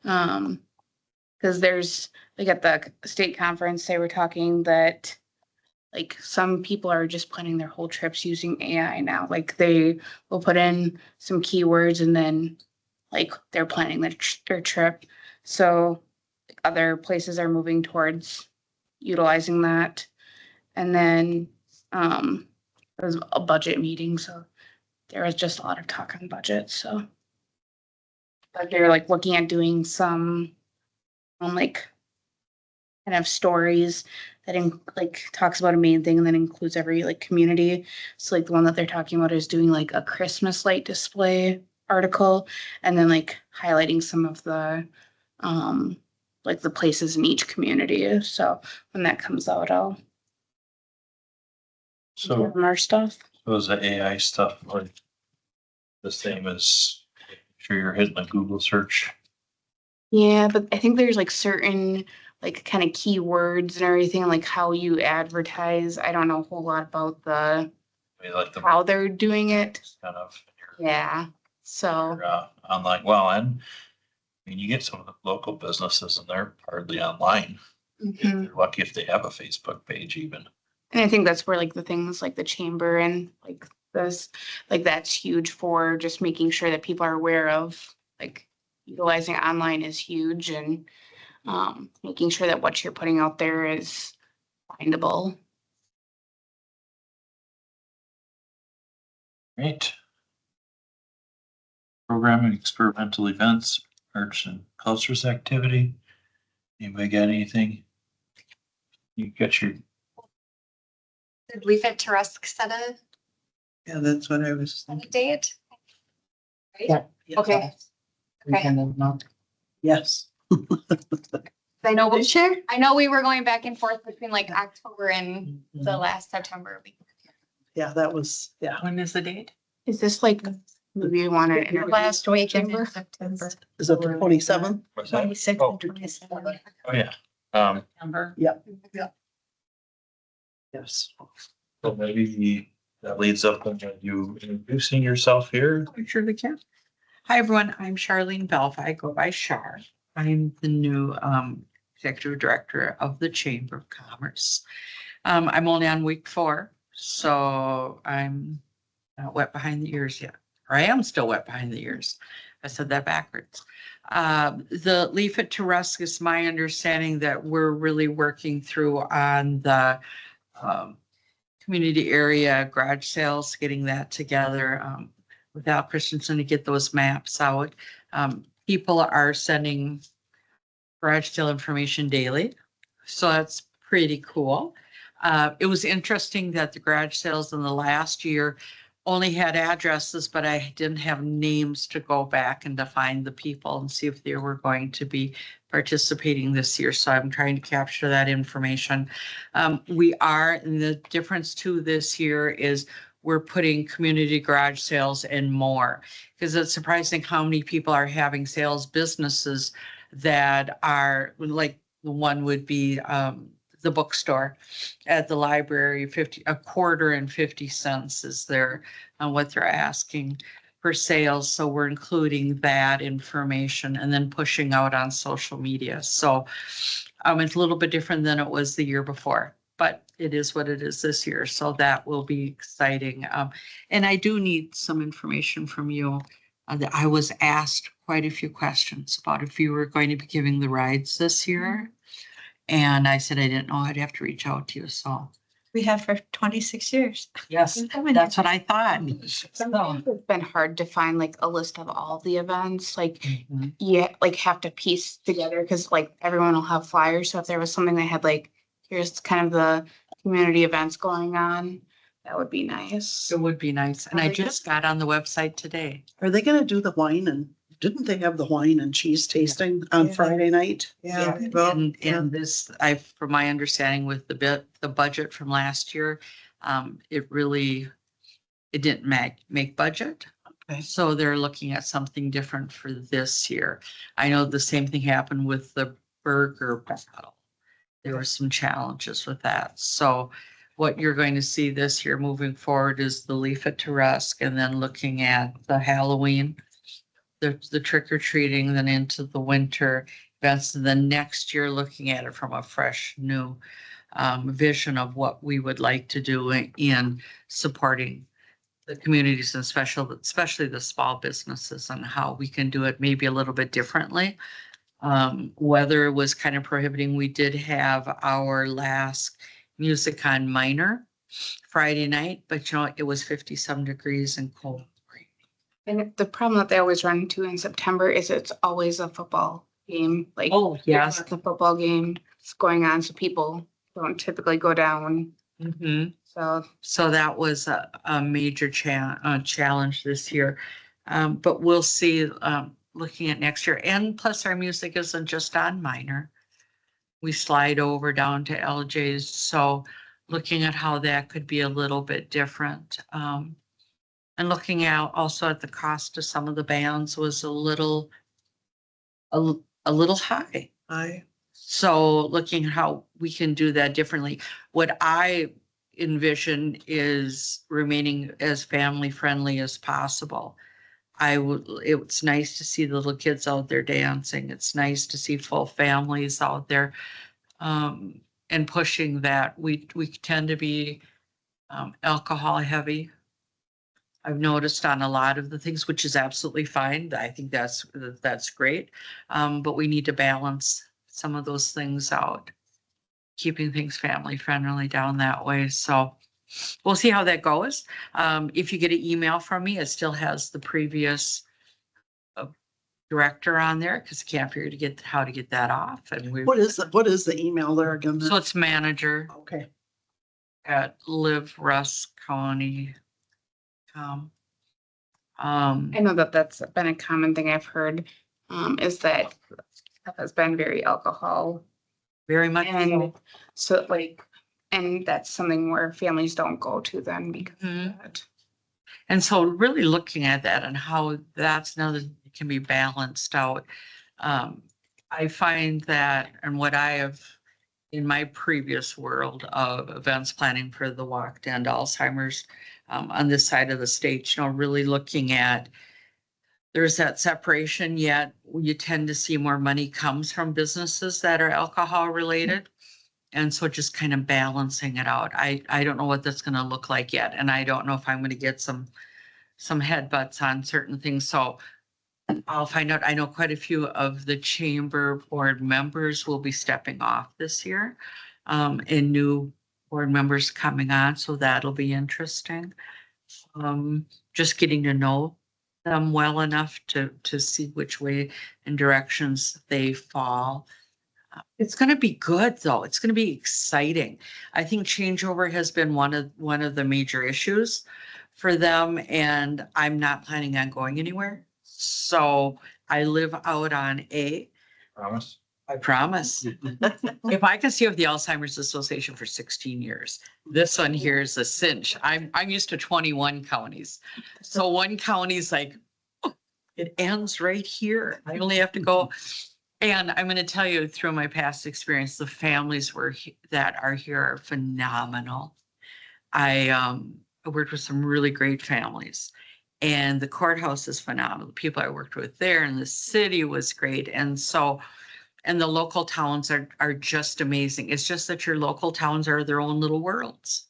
Because there's at the state conference, they were talking that some people are just planning their whole trips using AI now. They will put in some keywords and then they're planning their trip. So other places are moving towards utilizing that. And then it was a budget meeting, so there was just a lot of talk on budget. So but they're looking at doing some kind of stories that talks about a main thing and then includes every community. So the one that they're talking about is doing a Christmas light display article and then highlighting some of the the places in each community. So when that comes out, I'll So, give them our stuff. so is the AI stuff the same as making sure you're hitting a Google search? Yeah, but I think there's certain kind of keywords and everything, how you advertise. I don't know a whole lot about I mean, the how they're doing it. kind of Yeah. So your, online. Well, and I mean, you get some of the local businesses and they're hardly online. mhm. They're lucky if they have a Facebook page even. And I think that's where the things the chamber and this that's huge for just making sure that people are aware of utilizing online is huge and making sure that what you're putting out there is findable. Great. Programming, experimental events, arts and cultures activity. Anybody got anything? You got your, Did Leaf It to Rusk set a Yeah, that's what I was thinking. date? Right? Yeah. Okay. Okay. Yes. I know, This year? I know we were going back and forth between like October and the last September week. Yeah, that was, yeah. When is the date? Is this like, maybe you want to interview? Last week in September, Is it the 27th? what's that? 26th Oh, and 27th. oh, yeah. September? Yes. So maybe that leads up into you introducing yourself here. I surely can. Hi, everyone. I'm Charlene Belf. I go by Char. I'm the new executive director of the Chamber of Commerce. I'm only on week 4, so I'm not wet behind the ears yet. Or I am still wet behind the ears. I said that backwards. The Leaf It to Rusk is my understanding that we're really working through on the community area garage sales, getting that together with Al Christensen to get those maps out. People are sending garage sale information daily, so that's pretty cool. It was interesting that the garage sales in the last year only had addresses, but I didn't have names to go back and to find the people and see if they were going to be participating this year. So I'm trying to capture that information. We are, and the difference too this year is we're putting community garage sales and more, because it's surprising how many people are having sales businesses that are like, the one would be the bookstore at the library, a quarter and 50 cents is their what they're asking for sales. So we're including that information and then pushing out on social media. So it's a little bit different than it was the year before, but it is what it is this year. So that will be exciting. And I do need some information from you. That I was asked quite a few questions about if you were going to be giving the rides this year. And I said, I didn't know, I'd have to reach out to you, so. We have for 26 years. Yes, that's what I thought. Sometimes it's been hard to find like a list of all the events, like Mhm. you like have to piece together because like everyone will have flyers. So if there was something that had like, here's kind of the community events going on, that would be nice. It would be nice. And I Probably just got on the website today. Are they gonna do the wine and, didn't they have the wine and cheese tasting on Yeah. Friday night? Yeah, well, And this, from my understanding with the budget from last year, it didn't make budget. Okay. So they're looking at something different for this year. I know the same thing happened with the burger battle. There were some challenges with that. So what you're going to see this year moving forward is the Leaf It to Rusk, and then looking at the Halloween, the trick or treating, then into the winter events, and then next year looking at it from a fresh new vision of what we would like to do in supporting the communities and especially the small businesses, and how we can do it maybe a little bit differently. Weather was kind of prohibiting. We did have our last Music on Minor Friday night, but it was 57 degrees and cold. And the problem that they always run into in September is it's always a football game, like. Oh, yes. It's a football game that's going on, so people don't typically go down, Mhm. so. So that was a major challenge this year. But we'll see, looking at next year. And plus our music isn't just on Minor. We slide over down to LJ's. So looking at how that could be a little bit different. And looking out also at the cost of some of the bands was a little high. So looking at how we can do that differently. What I envision is remaining as family friendly as possible. It's nice to see the little kids out there dancing. It's nice to see full families out there. And pushing that. We tend to be alcohol heavy. I've noticed on a lot of the things, which is absolutely fine. I think that's great. But we need to balance some of those things out, keeping things family friendly down that way. So we'll see how that goes. If you get an email from me, it still has the previous director on there because I can't figure to get how to get that off. And we, What is the email there again? so it's manager Okay. at liverusscounty.com. I know that that's been a common thing I've heard, is that stuff has been very alcohol. Very much so. And so like, and that's something where families don't go to then because Mhm. of that. And so really looking at that and how that's another that can be balanced out. I find that, and what I have in my previous world of events planning for the Walk to End Alzheimer's, on this side of the state, you know, really looking at there's that separation, yet you tend to see more money comes from businesses that are alcohol related. And so just kind of balancing it out. I don't know what that's gonna look like yet, and I don't know if I'm gonna get some headbutts on certain things, so I'll find out. I know quite a few of the chamber board members will be stepping off this year, and new board members coming on, so that'll be interesting. Just getting to know them well enough to see which way and directions they fall. It's gonna be good, though. It's gonna be exciting. I think changeover has been one of the major issues for them, and I'm not planning on going anywhere. So I live out on A. Promise? I promise. If I could see with the Alzheimer's Association for 16 years, this one here is a cinch. I'm used to 21 counties. So one county's like, oh, it ends right here. I only have to go. And I'm going to tell you through my past experience, the families that are here are phenomenal. I worked with some really great families, and the courthouse is phenomenal. The people I worked with there and the city was great. And so, and the local towns are just amazing. It's just that your local towns are their own little worlds.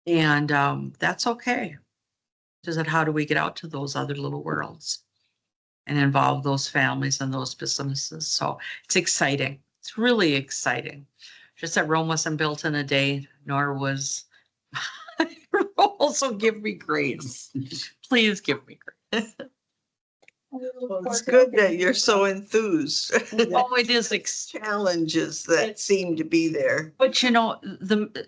And that's okay. Just that how do we get out to those other little worlds and involve those families and those businesses? So it's exciting. It's really exciting. Just that Rome wasn't built in a day, nor was also give me grace. Please give me grace. Well, it's good that you're so enthused. Oh, it is Challenges that seem to be there. but you know, the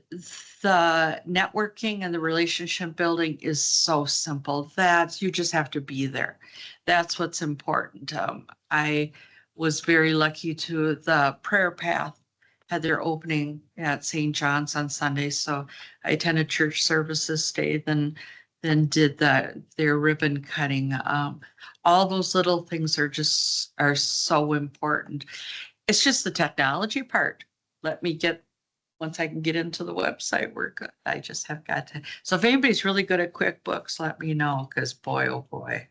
networking and the relationship building is so simple that you just have to be there. That's what's important. I was very lucky to the Prayer Path had their opening at St. John's on Sunday. So I attended church services, stayed, then did their ribbon cutting. All those little things are so important. It's just the technology part. Once I can get into the website work, I just have got to. So if anybody's really good at QuickBooks, let me know, because boy, oh boy,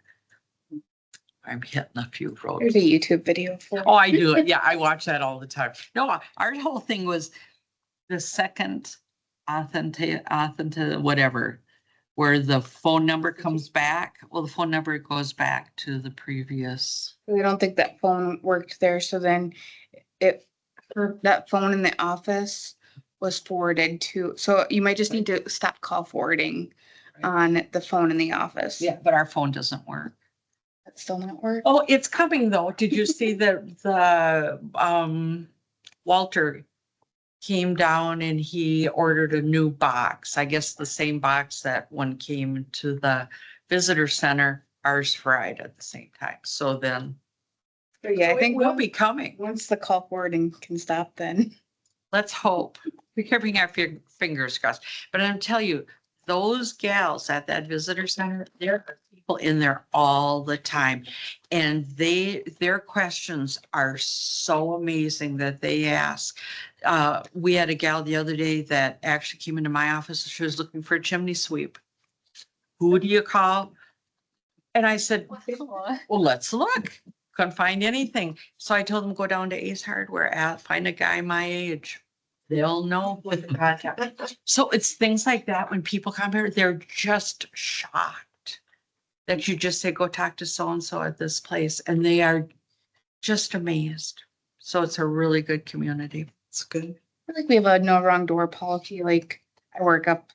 I'm hitting a few roads. There's a YouTube video for it. Oh, I do it. Yeah, I watch that all the time. No, our whole thing was the second authentic, whatever, where the phone number comes back. Well, the phone number goes back to the previous. I don't think that phone worked there, so then that phone in the office was forwarded to, so you might just need to stop call forwarding on the phone in the office. Yeah, but our phone doesn't work. That's still not work? Oh, it's coming though. Did you see the Walter came down and he ordered a new box? I guess the same box that one came to the visitor center, ours fried at the same time. So then So yeah, I think we'll be coming. once the call forwarding can stop, then. Let's hope. We're keeping our fingers crossed. But I'm telling you, those gals at that visitor center, there are people in there all the time. And their questions are so amazing that they ask. We had a gal the other day that actually came into my office. She was looking for a chimney sweep. Who do you call? And I said, well, let's look. Couldn't find anything. So I told them, go down to Ace Hardware, find a guy my age. They'll know what the contact. So it's things like that. When people come here, they're just shocked that you just say, go talk to so-and-so at this place, and they are just amazed. So it's a really good community. It's good. I feel like we have a no wrong door policy, like I work up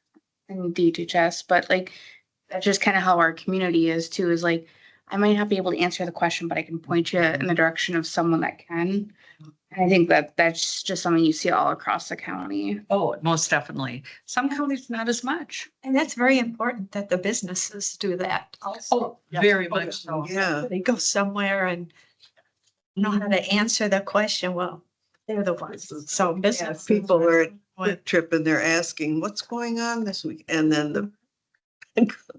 in DHS, but like that's just kind of how our community is too, is like I might not be able to answer the question, but I can point you in the direction of someone that can. And I think that that's just something you see all across the county. Oh, most definitely. Some counties, not as much. And that's very important that the businesses do that also. Oh, very much so. Yeah, They go somewhere and know how to answer the question. Well, they're the ones. So business. people are at Quick Trip and they're asking, what's going on this week? And then the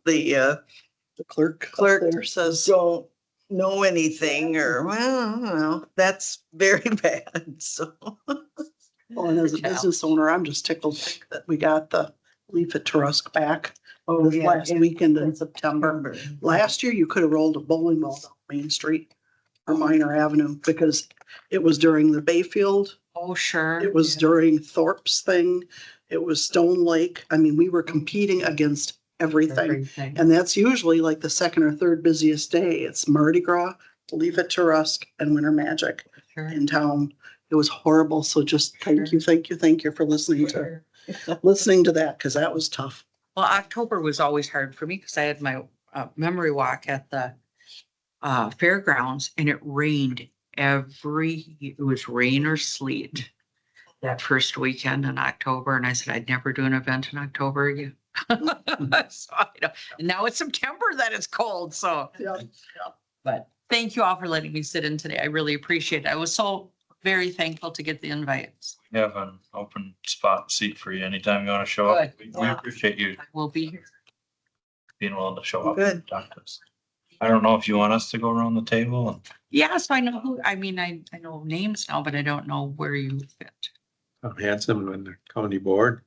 The clerk. up clerk there. says, don't know anything, or, well, I don't know, that's very bad, so. Well, and as a business owner, I'm just tickled that we got the Leaf at Turusk back this last weekend in September. Last year, you could have rolled a bowling ball down Main Street or Minor Avenue because it was during the Bayfield. Oh, sure. It was during Thorpe's thing. It was Stone Lake. I mean, we were competing against everything. Everything. And that's usually like the second or third busiest day. It's Mardi Gras, Leaf at Turusk, and Winter Magic Sure. in town. It was horrible. So just thank you for listening to that, because that was tough. Well, October was always hard for me because I had my memory walk at the fairgrounds and it rained it was rain or sleet that first weekend in October. And I said, I'd never do an event in October again. So, and now it's September that it's cold. So, Yeah. but thank you all for letting me sit in today. I really appreciate it. I was so very thankful to get the invites. We have an open spot seat for you anytime you want to show up. Good. We appreciate you I will be here. being willing to show up. Good. and talk to us. I don't know if you want us to go around the table and Yeah, so I know who, I mean, I know names now, but I don't know where you fit. Tom Hanson on the county board.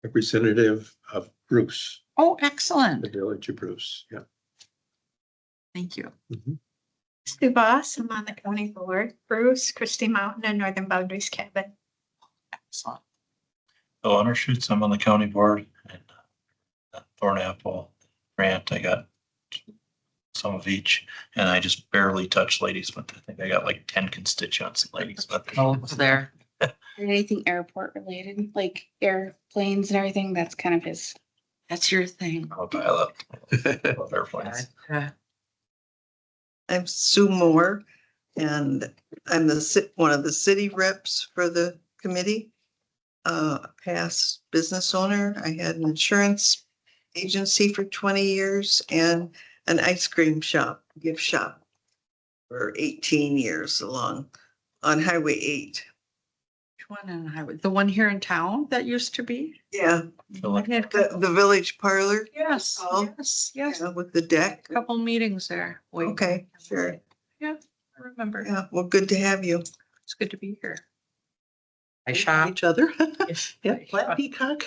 Representative of Bruce, Oh, the excellent. village of Bruce, yeah. Thank you. Stu Boss, I'm on the county board. Bruce, Christie Mountain and Northern Boundaries Cabin. Excellent. Bill Undershoots, I'm on the county board, and Thornapple, Grant, I got some of each, and I just barely touched Ladysmith. I think I got like 10 constituents in Ladysmith. Oh, it's there. And anything airport related, like airplanes and everything, that's kind of his. That's your thing. I'm a pilot. I love airplanes. I'm Sue Moore, and I'm one of the city reps for the committee. Past business owner. I had an insurance agency for 20 years and an ice cream shop, gift shop for 18 years on Highway 8. Which one on the highway? The one here in town that used to be? Yeah, Feel like I had a the couple- village parlor. Yes, Oh. yes. Yeah, with the deck. Couple meetings there. Wait. Okay, sure. Yeah, I remember. Yeah, well, good to have you. It's good to be here. I Each shopped. other. Yes, Yeah, I flat shopped. peacock.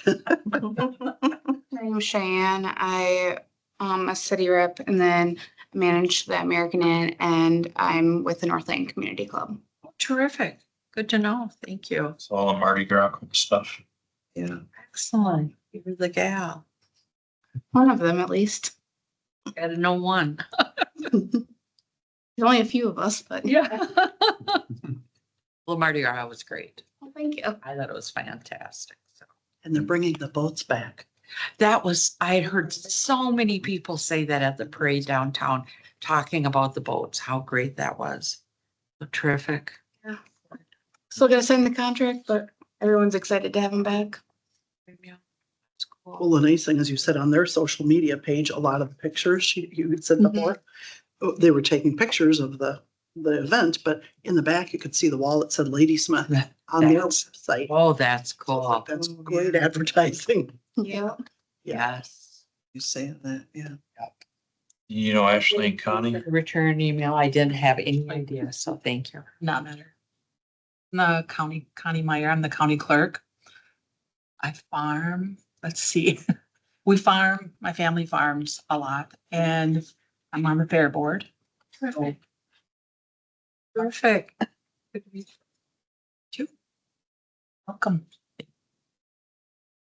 My name's Cheyenne. I a city rep and then manage the American Inn and I'm with the Northland Community Club. Terrific. Good to know. Thank you. it's all the Mardi Gras stuff. Yeah. Excellent. You're the gal. One of them at least. Gotta know one. There's only a few of us, but Yeah. Well, Mardi Gras was great. Well, thank you. I thought it was fantastic. So And they're bringing the boats back. that was, I had heard so many people say that at the parade downtown, talking about the boats, how great that was. So terrific. Still gotta sign the contract, but everyone's excited to have them back. Yeah. It's cool. Well, the nice thing is you said on their social media page, a lot of the pictures you had said Mhm. before, they were taking pictures of the event, but in the back, you could see the wall that said Ladysmith on their That's- website. Oh, that's So I cool. thought That's great advertising. Yeah. Yes. You saying that, yeah. You know, Ashley and Connie, Return email. I didn't have any idea, so thank you. Not matter. I'm the Connie Meyer, I'm the county clerk. I farm, let's see, my family farms a lot and I'm on the fair board. Perfect. Perfect. Good to meet you. Welcome.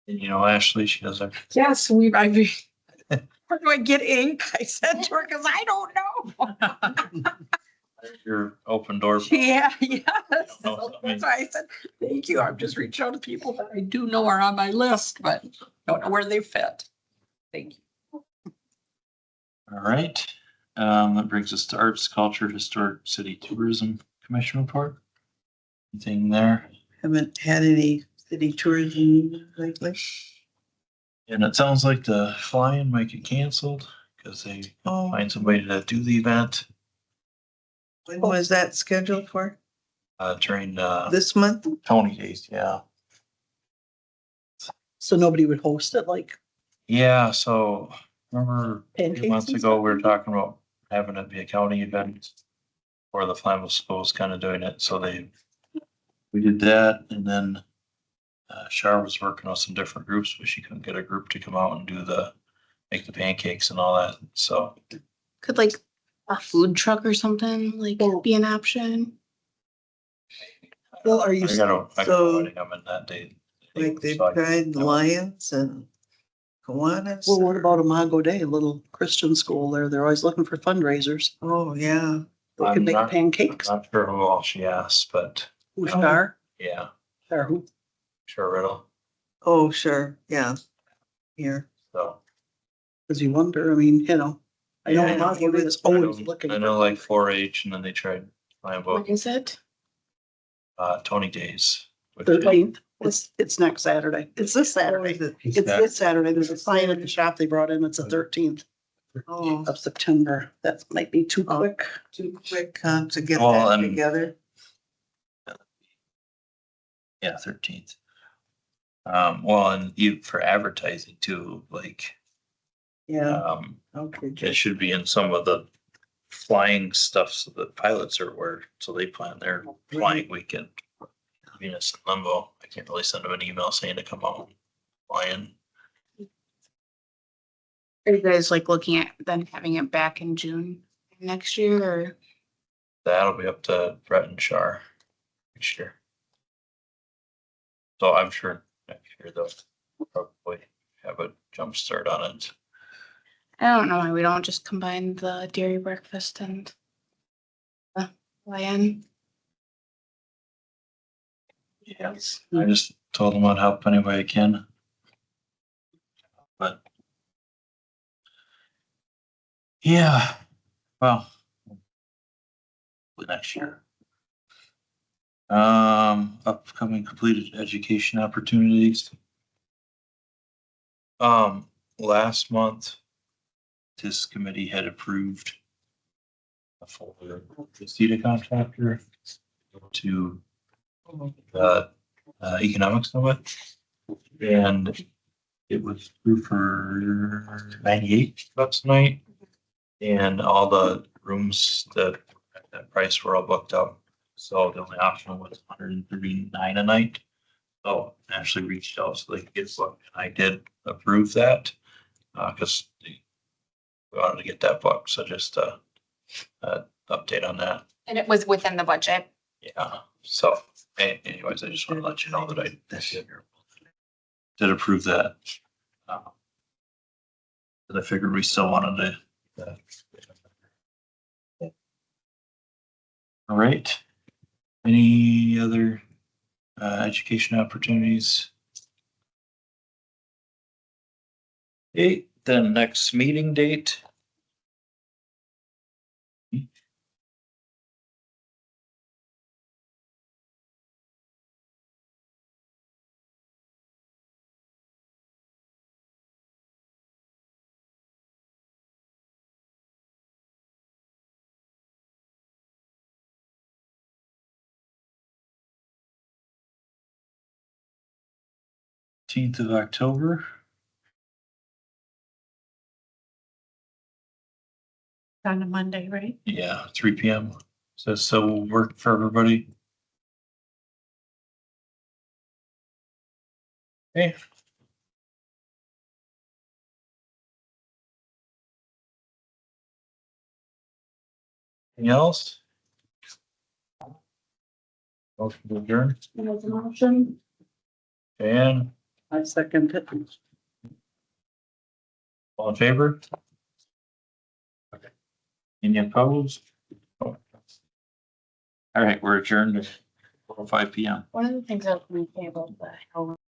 And you know, Ashley, she does our, Yes, where do I get ink? I said to her, cause I don't know. your open door. Yeah, yes. know something. That's why I said, thank you. I'm just reaching out to people that I do know are on my list, but don't know where they fit. Thank you. All right, that brings us to Arts, Culture, Historic City Tourism Commission report. Anything there? Haven't had any city tourism meetings lately. And it sounds like the fly-in might get canceled because they Oh, find somebody to do the event when was that scheduled for? during This month? Tony Days, yeah. So nobody would host it like Yeah, so remember a few pancakes months and ago, stuff? we were talking about having it be a county event. Or the Flammable Schools kind of doing it, so we did that, and then Char was working with some different groups, but she couldn't get a group to come out and make the pancakes and all that, so. Could like a food truck or something like be an option? Well, are you, I got so- letting them in that day. Like they've So I- tried the Lions and Kiwanis? well, what about Imago Day, a little Christian school there? They're always looking for fundraisers. Oh, yeah. They I'm could make not- pancakes. I'm not sure who all she asked, but Ushar, yeah, or who? sure Riddle, Oh, sure, yeah. Here. so. Cause you wonder, I mean, you know, I know Yeah, Imago Day is I always know- looking. I know like 4-H, and then they tried When Flammable, is it? Tony Days. which is- 13th, it's next Saturday. It's this Saturday. It's this Saturday. There's a sign at the shop they brought in. It's the 13th Oh, of September. That might be too quick. too quick to get Well, that and- together. Yeah, 13th. Well, and you, for advertising too, like, Yeah, okay. it should be in some of the flying stuff so that pilots are aware, so they plan their flying weekend. Venus and Limbo, I can't really send them an email saying to come out and fly in. Are you guys like looking at then having it back in June next year or? That'll be up to Brett and Shar next year. So I'm sure next year they'll probably have a jump start on it. I don't know why we don't just combine the dairy breakfast and the fly-in. Yeah, I just told them I'd help any way I can. But. Yeah, well. Next year. Upcoming completed education opportunities. Last month, this committee had approved for the CETA contractor to the economic summit. And it was approved for $98 a night. And all the rooms that at that price were all booked up. So the only option was $139 a night. So Ashley reached out so they could get booked. And I did approve that. Cause we wanted to get that booked. So just update on that. And it was within the budget. Yeah, so anyways, I just want to let you know that I did approve that. But I figured we still wanted to. All right. Any other education opportunities? Okay, then next meeting date. Of October. On a Monday, right? Yeah, 3 PM. So will work for everybody. Okay. Anything else? Motion to adjourn. Motion. And I second it. all in favor? Okay. Any opposed? All right, we're adjourned at 4:05 PM. One of the things I was going to say about the